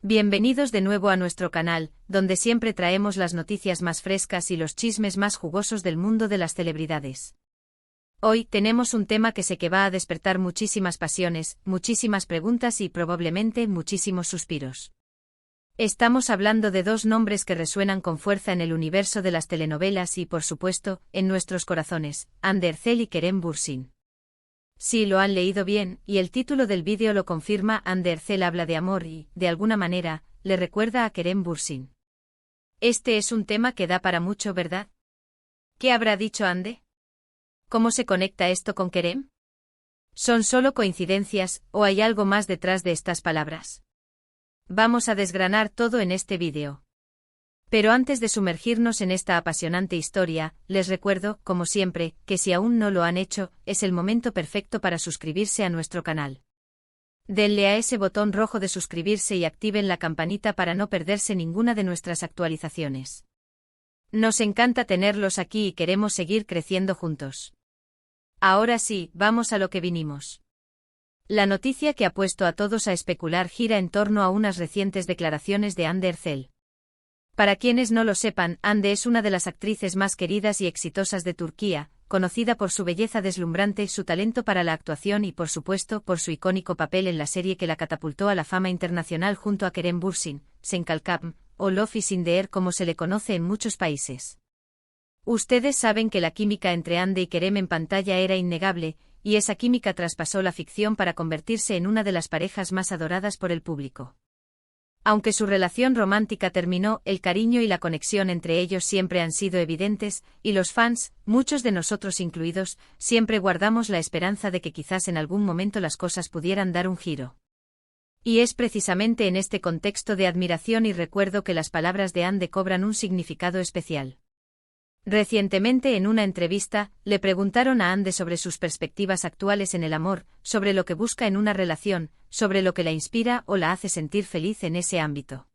Bienvenidos de nuevo a nuestro canal, donde siempre traemos las noticias más frescas y los chismes más jugosos del mundo de las celebridades. Hoy tenemos un tema que sé que va a despertar muchísimas pasiones, muchísimas preguntas y probablemente muchísimos suspiros. Estamos hablando de dos nombres que resuenan con fuerza en el universo de las telenovelas y, por supuesto, en nuestros corazones, Hande Erçel y Kerem Bürsin. Sí, lo han leído bien, y el título del vídeo lo confirma. Hande Erçel habla de amor y, de alguna manera, le recuerda a Kerem Bürsin. Este es un tema que da para mucho, ¿verdad? ¿Qué habrá dicho Hande? ¿Cómo se conecta esto con Kerem? ¿Son solo coincidencias, o hay algo más detrás de estas palabras? Vamos a desgranar todo en este vídeo. Pero antes de sumergirnos en esta apasionante historia, les recuerdo, como siempre, que si aún no lo han hecho, es el momento perfecto para suscribirse a nuestro canal. Denle a ese botón rojo de suscribirse y activen la campanita para no perderse ninguna de nuestras actualizaciones. Nos encanta tenerlos aquí y queremos seguir creciendo juntos. Ahora sí, vamos a lo que vinimos. La noticia que ha puesto a todos a especular gira en torno a unas recientes declaraciones de Hande Erçel. Para quienes no lo sepan, Hande es una de las actrices más queridas y exitosas de Turquía, conocida por su belleza deslumbrante, su talento para la actuación y, por supuesto, por su icónico papel en la serie que la catapultó a la fama internacional junto a Kerem Bürsin, Sen Kalkam, o Love is in the Air como se le conoce en muchos países. Ustedes saben que la química entre Hande y Kerem en pantalla era innegable, y esa química traspasó la ficción para convertirse en una de las parejas más adoradas por el público. Aunque su relación romántica terminó, el cariño y la conexión entre ellos siempre han sido evidentes, y los fans, muchos de nosotros incluidos, siempre guardamos la esperanza de que quizás en algún momento las cosas pudieran dar un giro. Y es precisamente en este contexto de admiración y recuerdo que las palabras de Hande cobran un significado especial. Recientemente en una entrevista, le preguntaron a Hande sobre sus perspectivas actuales en el amor, sobre lo que busca en una relación, sobre lo que la inspira o la hace sentir feliz en ese ámbito.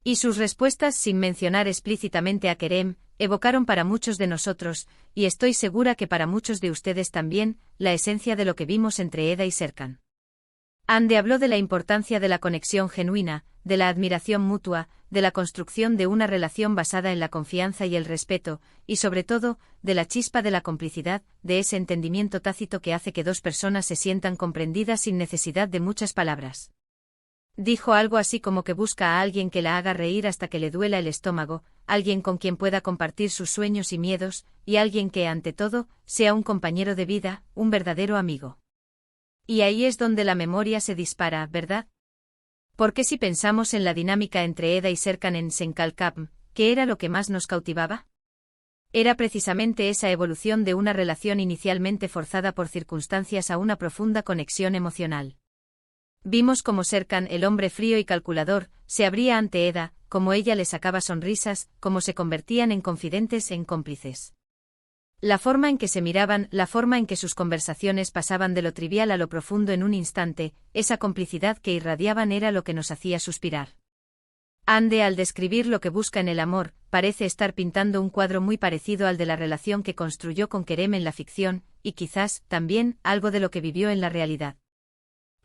Y sus respuestas, sin mencionar explícitamente a Kerem, evocaron para muchos de nosotros, y estoy segura que para muchos de ustedes también, la esencia de lo que vimos entre Eda y Serkan. Hande habló de la importancia de la conexión genuina, de la admiración mutua, de la construcción de una relación basada en la confianza y el respeto, y sobre todo, de la chispa de la complicidad, de ese entendimiento tácito que hace que dos personas se sientan comprendidas sin necesidad de muchas palabras. Dijo algo así como que busca a alguien que la haga reír hasta que le duela el estómago, alguien con quien pueda compartir sus sueños y miedos, y alguien que, ante todo, sea un compañero de vida, un verdadero amigo. Y ahí es donde la memoria se dispara, ¿verdad? Porque si pensamos en la dinámica entre Eda y Serkan en Sen Kalkam, ¿qué era lo que más nos cautivaba? Era precisamente esa evolución de una relación inicialmente forzada por circunstancias a una profunda conexión emocional. Vimos cómo Serkan, el hombre frío y calculador, se abría ante Eda, cómo ella le sacaba sonrisas, cómo se convertían en confidentes, en cómplices. La forma en que se miraban, la forma en que sus conversaciones pasaban de lo trivial a lo profundo en un instante, esa complicidad que irradiaban era lo que nos hacía suspirar. Hande, al describir lo que busca en el amor, parece estar pintando un cuadro muy parecido al de la relación que construyó con Kerem en la ficción, y quizás, también, algo de lo que vivió en la realidad.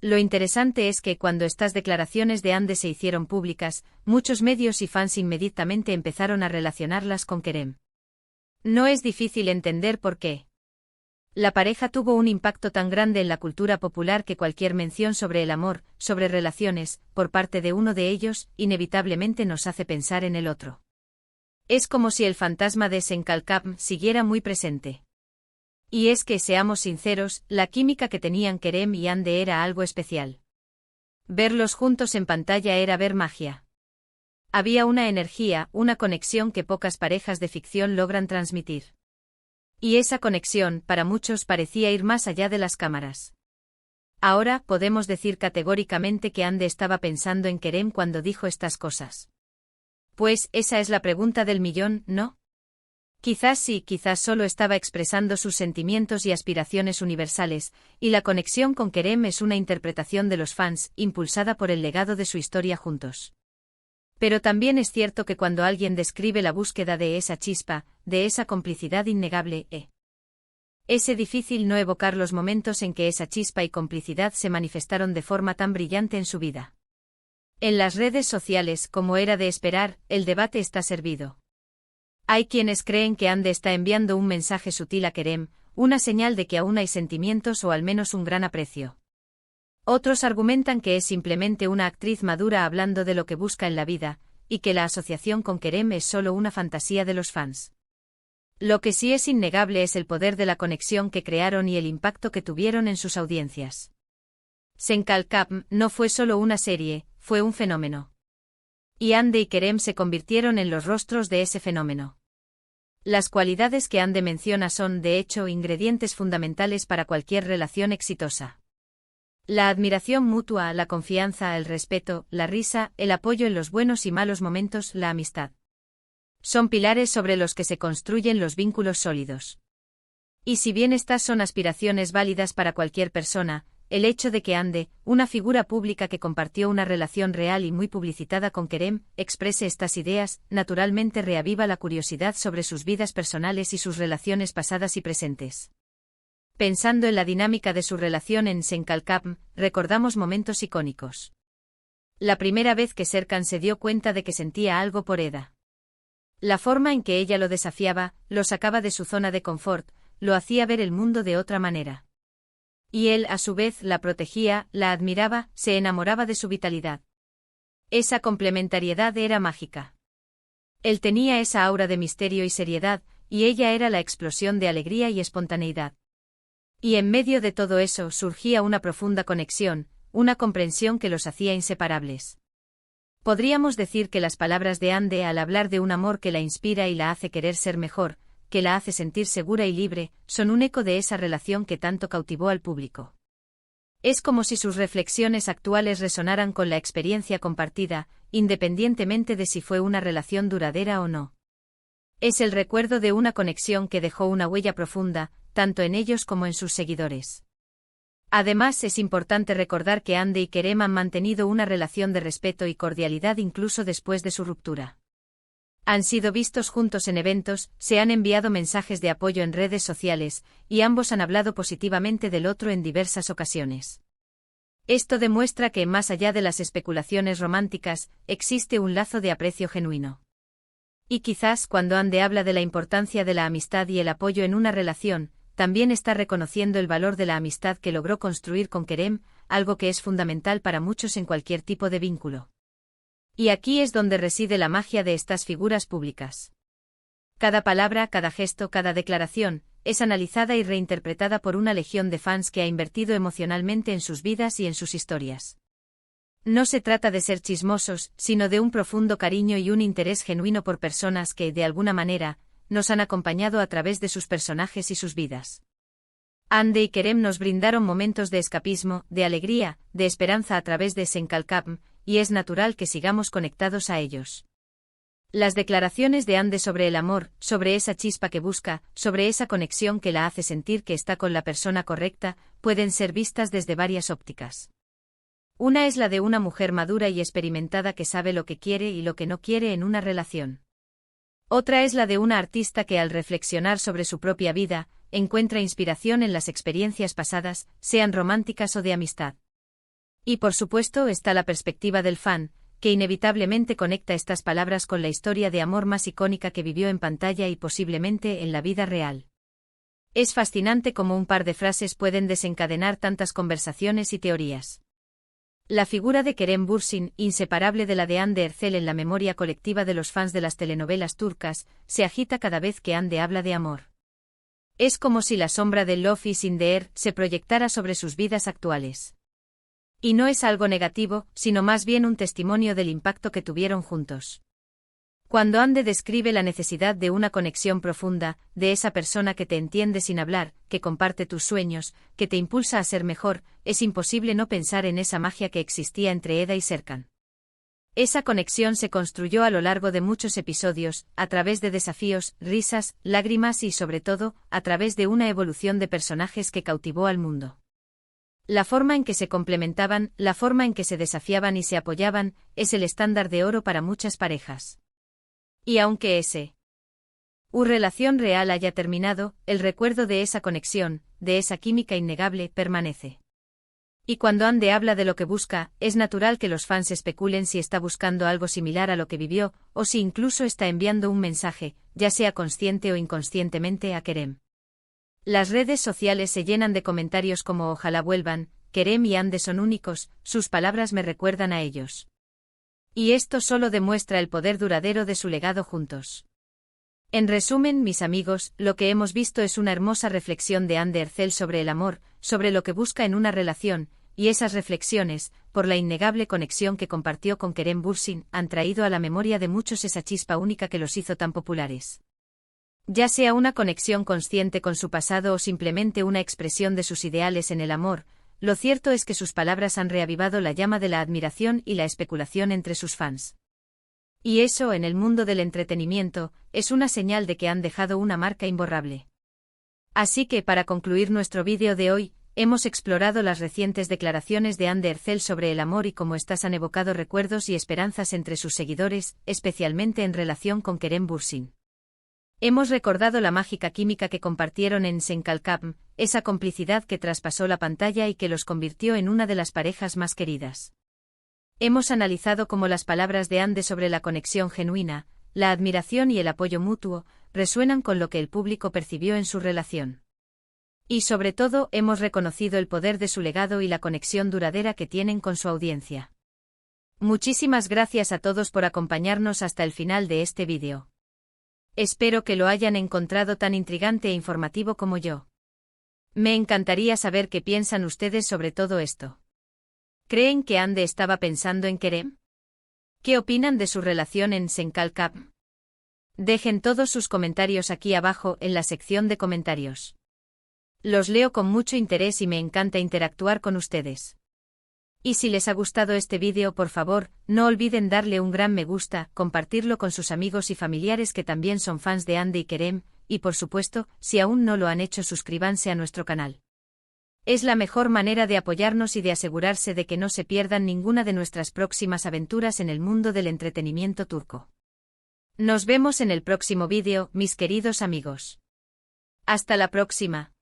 Lo interesante es que cuando estas declaraciones de Hande se hicieron públicas, muchos medios y fans inmediatamente empezaron a relacionarlas con Kerem. No es difícil entender por qué. La pareja tuvo un impacto tan grande en la cultura popular que cualquier mención sobre el amor, sobre relaciones, por parte de uno de ellos, inevitablemente nos hace pensar en el otro. Es como si el fantasma de Sen Kalkam siguiera muy presente. Y es que, seamos sinceros, la química que tenían Kerem y Hande era algo especial. Verlos juntos en pantalla era ver magia. Había una energía, una conexión que pocas parejas de ficción logran transmitir. Y esa conexión, para muchos, parecía ir más allá de las cámaras. Ahora, podemos decir categóricamente que Hande estaba pensando en Kerem cuando dijo estas cosas. Pues, esa es la pregunta del millón, ¿no? Quizás sí, quizás solo estaba expresando sus sentimientos y aspiraciones universales, y la conexión con Kerem es una interpretación de los fans, impulsada por el legado de su historia juntos. Pero también es cierto que cuando alguien describe la búsqueda de esa chispa, de esa complicidad innegable, es difícil no evocar los momentos en que esa chispa y complicidad se manifestaron de forma tan brillante en su vida. En las redes sociales, como era de esperar, el debate está servido. Hay quienes creen que Ande está enviando un mensaje sutil a Kerem, una señal de que aún hay sentimientos o al menos un gran aprecio. Otros argumentan que es simplemente una actriz madura hablando de lo que busca en la vida, y que la asociación con Kerem es solo una fantasía de los fans. Lo que sí es innegable es el poder de la conexión que crearon y el impacto que tuvieron en sus audiencias. Senkalkam no fue solo una serie, fue un fenómeno. Y Ande y Kerem se convirtieron en los rostros de ese fenómeno. Las cualidades que Ande menciona son, de hecho, ingredientes fundamentales para cualquier relación exitosa. La admiración mutua, la confianza, el respeto, la risa, el apoyo en los buenos y malos momentos, la amistad. Son pilares sobre los que se construyen los vínculos sólidos. Y si bien estas son aspiraciones válidas para cualquier persona, el hecho de que Ande, una figura pública que compartió una relación real y muy publicitada con Kerem, exprese estas ideas, naturalmente reaviva la curiosidad sobre sus vidas personales y sus relaciones pasadas y presentes. Pensando en la dinámica de su relación en Senkalkam, recordamos momentos icónicos. La primera vez que Serkan se dio cuenta de que sentía algo por Eda. La forma en que ella lo desafiaba, lo sacaba de su zona de confort, lo hacía ver el mundo de otra manera. Y él, a su vez, la protegía, la admiraba, se enamoraba de su vitalidad. Esa complementariedad era mágica. Él tenía esa aura de misterio y seriedad, y ella era la explosión de alegría y espontaneidad. Y en medio de todo eso surgía una profunda conexión, una comprensión que los hacía inseparables. Podríamos decir que las palabras de Ande al hablar de un amor que la inspira y la hace querer ser mejor, que la hace sentir segura y libre, son un eco de esa relación que tanto cautivó al público. Es como si sus reflexiones actuales resonaran con la experiencia compartida, independientemente de si fue una relación duradera o no. Es el recuerdo de una conexión que dejó una huella profunda, tanto en ellos como en sus seguidores. Además, es importante recordar que Ande y Kerem han mantenido una relación de respeto y cordialidad incluso después de su ruptura. Han sido vistos juntos en eventos, se han enviado mensajes de apoyo en redes sociales, y ambos han hablado positivamente del otro en diversas ocasiones. Esto demuestra que, más allá de las especulaciones románticas, existe un lazo de aprecio genuino. Y quizás cuando Ande habla de la importancia de la amistad y el apoyo en una relación, también está reconociendo el valor de la amistad que logró construir con Kerem, algo que es fundamental para muchos en cualquier tipo de vínculo. Y aquí es donde reside la magia de estas figuras públicas. Cada palabra, cada gesto, cada declaración, es analizada y reinterpretada por una legión de fans que ha invertido emocionalmente en sus vidas y en sus historias. No se trata de ser chismosos, sino de un profundo cariño y un interés genuino por personas que, de alguna manera, nos han acompañado a través de sus personajes y sus vidas. Ande y Kerem nos brindaron momentos de escapismo, de alegría, de esperanza a través de Senkalkam, y es natural que sigamos conectados a ellos. Las declaraciones de Ande sobre el amor, sobre esa chispa que busca, sobre esa conexión que la hace sentir que está con la persona correcta, pueden ser vistas desde varias ópticas. Una es la de una mujer madura y experimentada que sabe lo que quiere y lo que no quiere en una relación. Otra es la de una artista que al reflexionar sobre su propia vida, encuentra inspiración en las experiencias pasadas, sean románticas o de amistad. Y por supuesto está la perspectiva del fan, que inevitablemente conecta estas palabras con la historia de amor más icónica que vivió en pantalla y posiblemente en la vida real. Es fascinante cómo un par de frases pueden desencadenar tantas conversaciones y teorías. La figura de Kerem Bürsin, inseparable de la de Ande Erçel en la memoria colectiva de los fans de las telenovelas turcas, se agita cada vez que Ande habla de amor. Es como si la sombra de Love is in the air se proyectara sobre sus vidas actuales. Y no es algo negativo, sino más bien un testimonio del impacto que tuvieron juntos. Cuando Ande describe la necesidad de una conexión profunda, de esa persona que te entiende sin hablar, que comparte tus sueños, que te impulsa a ser mejor, es imposible no pensar en esa magia que existía entre Eda y Serkan. Esa conexión se construyó a lo largo de muchos episodios, a través de desafíos, risas, lágrimas y sobre todo, a través de una evolución de personajes que cautivó al mundo. La forma en que se complementaban, la forma en que se desafiaban y se apoyaban, es el estándar de oro para muchas parejas. Y aunque su relación real haya terminado, el recuerdo de esa conexión, de esa química innegable, permanece. Y cuando Hande habla de lo que busca, es natural que los fans especulen si está buscando algo similar a lo que vivió, o si incluso está enviando un mensaje, ya sea consciente o inconscientemente, a Kerem. Las redes sociales se llenan de comentarios como ojalá vuelvan, Kerem y Hande son únicos, sus palabras me recuerdan a ellos. Y esto solo demuestra el poder duradero de su legado juntos. En resumen, mis amigos, lo que hemos visto es una hermosa reflexión de Hande Erçel sobre el amor, sobre lo que busca en una relación, y esas reflexiones, por la innegable conexión que compartió con Kerem Bürsin, han traído a la memoria de muchos esa chispa única que los hizo tan populares. Ya sea una conexión consciente con su pasado o simplemente una expresión de sus ideales en el amor, lo cierto es que sus palabras han reavivado la llama de la admiración y la especulación entre sus fans. Y eso, en el mundo del entretenimiento, es una señal de que han dejado una marca imborrable. Así que, para concluir nuestro vídeo de hoy, hemos explorado las recientes declaraciones de Hande Erçel sobre el amor y cómo éstas han evocado recuerdos y esperanzas entre sus seguidores, especialmente en relación con Kerem Bürsin. Hemos recordado la mágica química que compartieron en Senkalkam, esa complicidad que traspasó la pantalla y que los convirtió en una de las parejas más queridas. Hemos analizado cómo las palabras de Hande sobre la conexión genuina, la admiración y el apoyo mutuo, resuenan con lo que el público percibió en su relación. Y sobre todo, hemos reconocido el poder de su legado y la conexión duradera que tienen con su audiencia. Muchísimas gracias a todos por acompañarnos hasta el final de este vídeo. Espero que lo hayan encontrado tan intrigante e informativo como yo. Me encantaría saber qué piensan ustedes sobre todo esto. ¿Creen que Hande estaba pensando en Kerem? ¿Qué opinan de su relación en Senkalkam? Dejen todos sus comentarios aquí abajo en la sección de comentarios. Los leo con mucho interés y me encanta interactuar con ustedes. Y si les ha gustado este vídeo, por favor, no olviden darle un gran me gusta, compartirlo con sus amigos y familiares que también son fans de Hande y Kerem, y por supuesto, si aún no lo han hecho, suscríbanse a nuestro canal. Es la mejor manera de apoyarnos y de asegurarse de que no se pierdan ninguna de nuestras próximas aventuras en el mundo del entretenimiento turco. Nos vemos en el próximo vídeo, mis queridos amigos. Hasta la próxima.